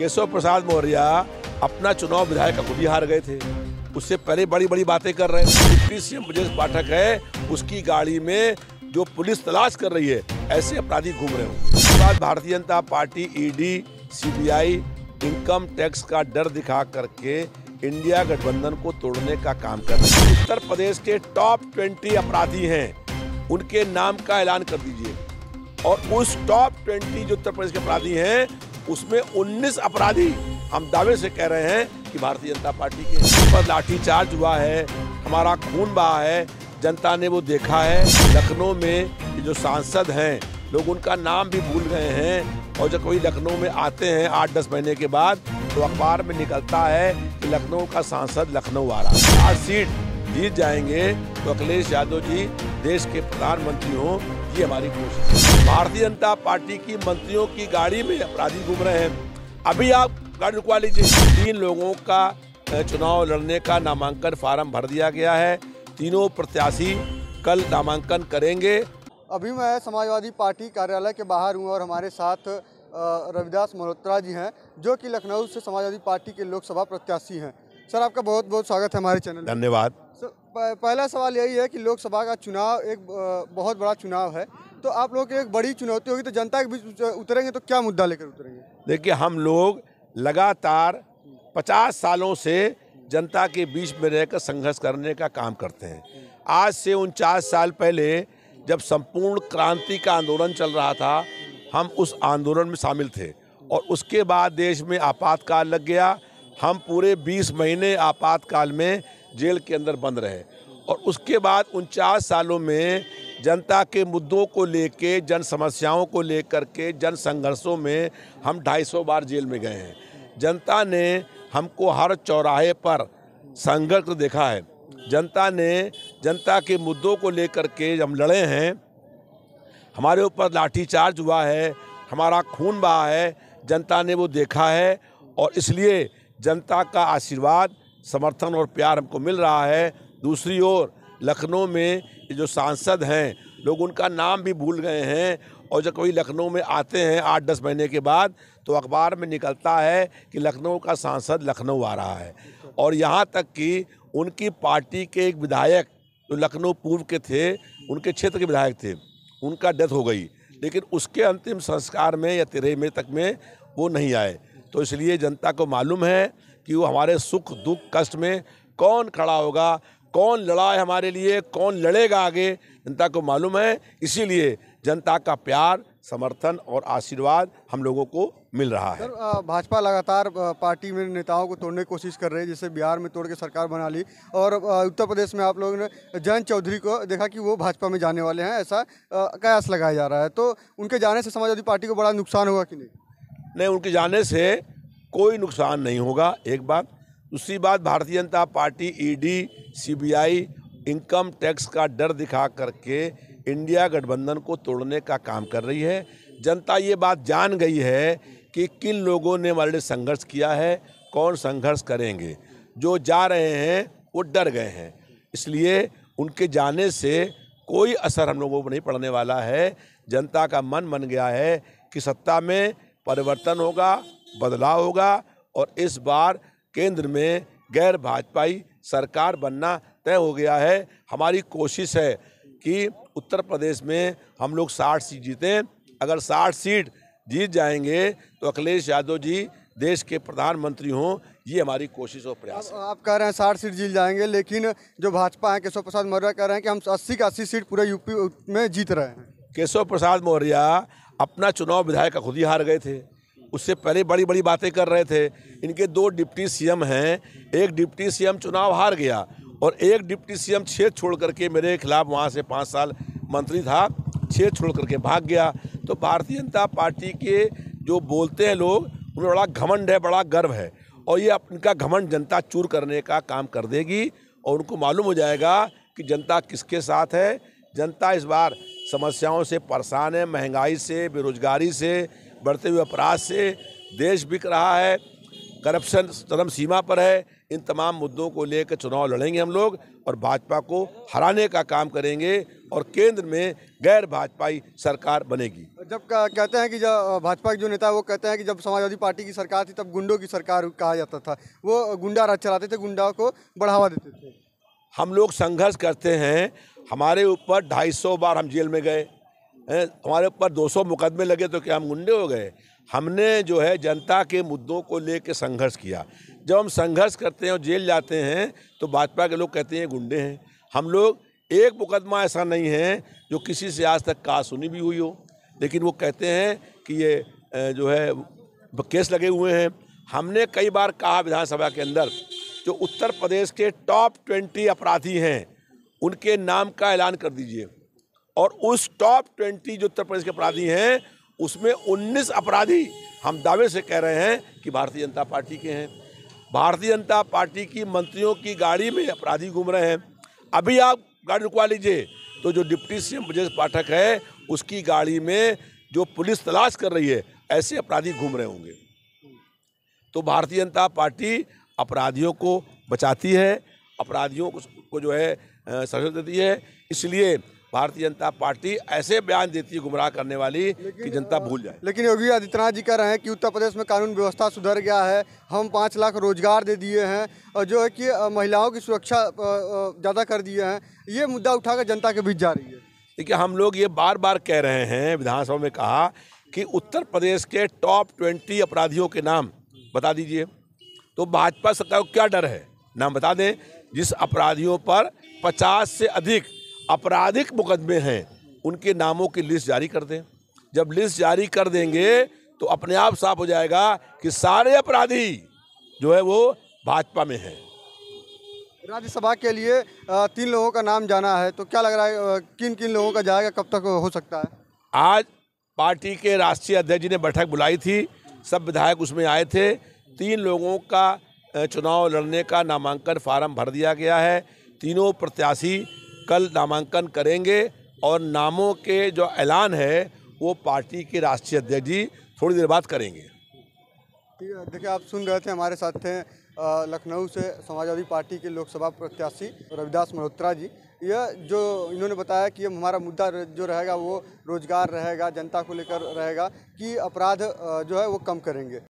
केशव प्रसाद मौर्य अपना चुनाव विधायक का खुद ही हार गए थे। उससे पहले बड़ी बड़ी बातें कर रहे थे। डिप्टी सीएम ब्रजेश पाठक है, उसकी गाड़ी में जो पुलिस तलाश कर रही है ऐसे अपराधी घूम रहे हो। उसके बाद Bharatiya Janata party ED, CBI, income tax का डर दिखा करके इंडिया गठबंधन को तोड़ने का काम कर रही है। उत्तर प्रदेश के टॉप 20 अपराधी हैं, उनके नाम का ऐलान कर दीजिए। और उस टॉप 20 जो उत्तर प्रदेश के अपराधी हैं उसमें 19 अपराधी हम दावे से कह रहे हैं कि भारतीय जनता पार्टी के पर लाठीचार्ज हुआ है, हमारा खून बहा है, जनता ने वो देखा है। लखनऊ में जो सांसद हैं लोग उनका नाम भी भूल गए हैं, और जब कोई लखनऊ में आते हैं 8-10 महीने के बाद तो अखबार में निकलता है कि लखनऊ का सांसद लखनऊ आ रहा है। 8 सीट जीत जाएंगे तो अखिलेश यादव जी देश के प्रधानमंत्री हों, ये हमारी कोशिश है। भारतीय जनता पार्टी की मंत्रियों की गाड़ी में अपराधी घूम रहे हैं। अभी आप गाड़ी रुकवा लीजिए। 3 लोगों का चुनाव लड़ने का नामांकन फार्म भर दिया गया है। तीनों प्रत्याशी कल नामांकन करेंगे। अभी मैं समाजवादी पार्टी कार्यालय के बाहर हूँ और हमारे साथ रविदास मल्होत्रा जी हैं जो कि लखनऊ से समाजवादी पार्टी के लोकसभा प्रत्याशी हैं। सर, आपका बहुत बहुत स्वागत है हमारे चैनल। धन्यवाद। सर, पहला सवाल यही है कि लोकसभा का चुनाव एक बहुत बड़ा चुनाव है, तो आप लोगों की एक बड़ी चुनौती होगी, तो जनता के बीच उतरेंगे तो क्या मुद्दा लेकर उतरेंगे? देखिए, हम लोग लगातार 50 सालों से जनता के बीच में रहकर संघर्ष करने का काम करते हैं। आज से 49 साल पहले जब संपूर्ण क्रांति का आंदोलन चल रहा था, हम उस आंदोलन में शामिल थे और उसके बाद देश में आपातकाल लग गया। हम पूरे 20 महीने आपातकाल में जेल के अंदर बंद रहे और उसके बाद 49 सालों में जनता के मुद्दों को लेके, जन समस्याओं को लेकर के, जन संघर्षों में हम 250 बार जेल में गए हैं। जनता ने हमको हर चौराहे पर संघर्ष देखा है। जनता ने जनता के मुद्दों को लेकर के हम लड़े हैं। हमारे ऊपर लाठीचार्ज हुआ है, हमारा खून बहा है, जनता ने वो देखा है और इसलिए जनता का आशीर्वाद, समर्थन और प्यार हमको मिल रहा है। दूसरी ओर लखनऊ में जो सांसद हैं लोग उनका नाम भी भूल गए हैं, और जब कोई लखनऊ में आते हैं 8-10 महीने के बाद तो अखबार में निकलता है कि लखनऊ का सांसद लखनऊ आ रहा है। और यहाँ तक कि उनकी पार्टी के एक विधायक जो लखनऊ पूर्व के थे, उनके क्षेत्र के विधायक थे, उनका डेथ हो गई, लेकिन उसके अंतिम संस्कार में या 13 मई तक में वो नहीं आए। तो इसलिए जनता को मालूम है कि वो हमारे सुख दुख कष्ट में कौन खड़ा होगा, कौन लड़ा है हमारे लिए, कौन लड़ेगा आगे, जनता को मालूम है। इसीलिए जनता का प्यार, समर्थन और आशीर्वाद हम लोगों को मिल रहा है। सर, भाजपा लगातार पार्टी में नेताओं को तोड़ने की कोशिश कर रही है, जैसे बिहार में तोड़ के सरकार बना ली, और उत्तर प्रदेश में आप लोगों ने जयंत चौधरी को देखा कि वो भाजपा में जाने वाले हैं, ऐसा कयास लगाया जा रहा है। तो उनके जाने से समाजवादी पार्टी को बड़ा नुकसान होगा कि नहीं? नहीं, उनके जाने से कोई नुकसान नहीं होगा, एक बात। दूसरी बात, Bharatiya Janata party ED, CBI, income tax का डर दिखा करके इंडिया गठबंधन को तोड़ने का काम कर रही है। जनता ये बात जान गई है कि किन लोगों ने हमारे लिए संघर्ष किया है, कौन संघर्ष करेंगे। जो जा रहे हैं वो डर गए हैं, इसलिए उनके जाने से कोई असर हम लोगों को नहीं पड़ने वाला है। जनता का मन बन गया है कि सत्ता में परिवर्तन होगा, बदलाव होगा, और इस बार केंद्र में गैर भाजपाई सरकार बनना तय हो गया है। हमारी कोशिश है कि उत्तर प्रदेश में हम लोग 60 सीट जीतें। अगर 60 सीट जीत जाएंगे तो अखिलेश यादव जी देश के प्रधानमंत्री हों, ये हमारी कोशिश और प्रयास है। आप कह रहे हैं 60 सीट जीत जाएंगे, लेकिन जो भाजपा है, केशव प्रसाद मौर्य कह रहे हैं कि हम 80 का 80 सीट पूरे यूपी में जीत रहे हैं। केशव प्रसाद मौर्य अपना चुनाव विधायक का खुद ही हार गए थे। उससे पहले बड़ी बड़ी बातें कर रहे थे। इनके 2 डिप्टी सीएम हैं, एक डिप्टी सीएम चुनाव हार गया और एक डिप्टी सीएम क्षेत्र छोड़ करके मेरे खिलाफ वहाँ से 5 साल मंत्री था, क्षेत्र छोड़ करके भाग गया। तो भारतीय जनता पार्टी के जो बोलते हैं लोग, उन्हें बड़ा घमंड है, बड़ा गर्व है, और ये इनका घमंड जनता चूर करने का काम कर देगी और उनको मालूम हो जाएगा कि जनता किसके साथ है। जनता इस बार समस्याओं से परेशान है, महंगाई से, बेरोजगारी से, बढ़ते हुए अपराध से, देश बिक रहा है, करप्शन चरम सीमा पर है। इन तमाम मुद्दों को लेकर चुनाव लड़ेंगे हम लोग और भाजपा को हराने का काम करेंगे और केंद्र में गैर भाजपाई सरकार बनेगी। जब कहते हैं कि जब भाजपा के जो नेता है वो कहते हैं कि जब समाजवादी पार्टी की सरकार थी तब गुंडों की सरकार कहा जाता था, वो गुंडा राज चलाते थे, गुंडा को बढ़ावा देते थे। हम लोग संघर्ष करते हैं। हमारे ऊपर 250 बार हम जेल में गए हैं, हमारे ऊपर 200 मुकदमे लगे तो क्या हम गुंडे हो गए? हमने जो है जनता के मुद्दों को लेकर संघर्ष किया। जब हम संघर्ष करते हैं और जेल जाते हैं तो भाजपा के लोग कहते हैं गुंडे हैं। हम लोग एक मुकदमा ऐसा नहीं है जो किसी से आज तक कहा सुनी भी हुई हो, लेकिन वो कहते हैं कि ये जो है केस लगे हुए हैं। हमने कई बार कहा विधानसभा के अंदर, जो उत्तर प्रदेश के टॉप 20 अपराधी हैं उनके नाम का ऐलान कर दीजिए, और उस टॉप 20 जो उत्तर प्रदेश के अपराधी हैं उसमें 19 अपराधी हम दावे से कह रहे हैं कि भारतीय जनता पार्टी के हैं। भारतीय जनता पार्टी की मंत्रियों की गाड़ी में अपराधी घूम रहे हैं। अभी आप गाड़ी रुकवा लीजिए तो जो डिप्टी सीएम ब्रजेश पाठक है उसकी गाड़ी में जो पुलिस तलाश कर रही है ऐसे अपराधी घूम रहे होंगे। तो भारतीय जनता पार्टी अपराधियों को बचाती है, अपराधियों को जो है सजा देती है। इसलिए भारतीय जनता पार्टी ऐसे बयान देती है गुमराह करने वाली कि जनता भूल जाए। लेकिन योगी आदित्यनाथ जी कह रहे हैं कि उत्तर प्रदेश में कानून व्यवस्था सुधर गया है, हम 5 लाख रोजगार दे दिए हैं और जो है कि महिलाओं की सुरक्षा ज़्यादा कर दिए हैं। ये मुद्दा उठाकर जनता के बीच जा रही है। देखिए, हम लोग ये बार बार कह रहे हैं, विधानसभा में कहा कि उत्तर प्रदेश के टॉप 20 अपराधियों के नाम बता दीजिए। तो भाजपा सरकार को क्या डर है? नाम बता दें। जिस अपराधियों पर 50 से अधिक आपराधिक मुकदमे हैं उनके नामों की लिस्ट जारी कर दें। जब लिस्ट जारी कर देंगे तो अपने आप साफ हो जाएगा कि सारे अपराधी जो है वो भाजपा में हैं। राज्यसभा के लिए 3 लोगों का नाम जाना है, तो क्या लग रहा है किन किन लोगों का जाएगा, कब तक हो सकता है? आज पार्टी के राष्ट्रीय अध्यक्ष जी ने बैठक बुलाई थी, सब विधायक उसमें आए थे। 3 लोगों का चुनाव लड़ने का नामांकन फार्म भर दिया गया है। तीनों प्रत्याशी कल नामांकन करेंगे और नामों के जो ऐलान है वो पार्टी के राष्ट्रीय अध्यक्ष जी थोड़ी देर बाद करेंगे। ठीक है, देखिए आप सुन रहे थे, हमारे साथ थे लखनऊ से समाजवादी पार्टी के लोकसभा प्रत्याशी रविदास मल्होत्रा जी। यह जो इन्होंने बताया कि हमारा मुद्दा जो रहेगा वो रोजगार रहेगा, जनता को लेकर रहेगा कि अपराध जो है वो कम करेंगे।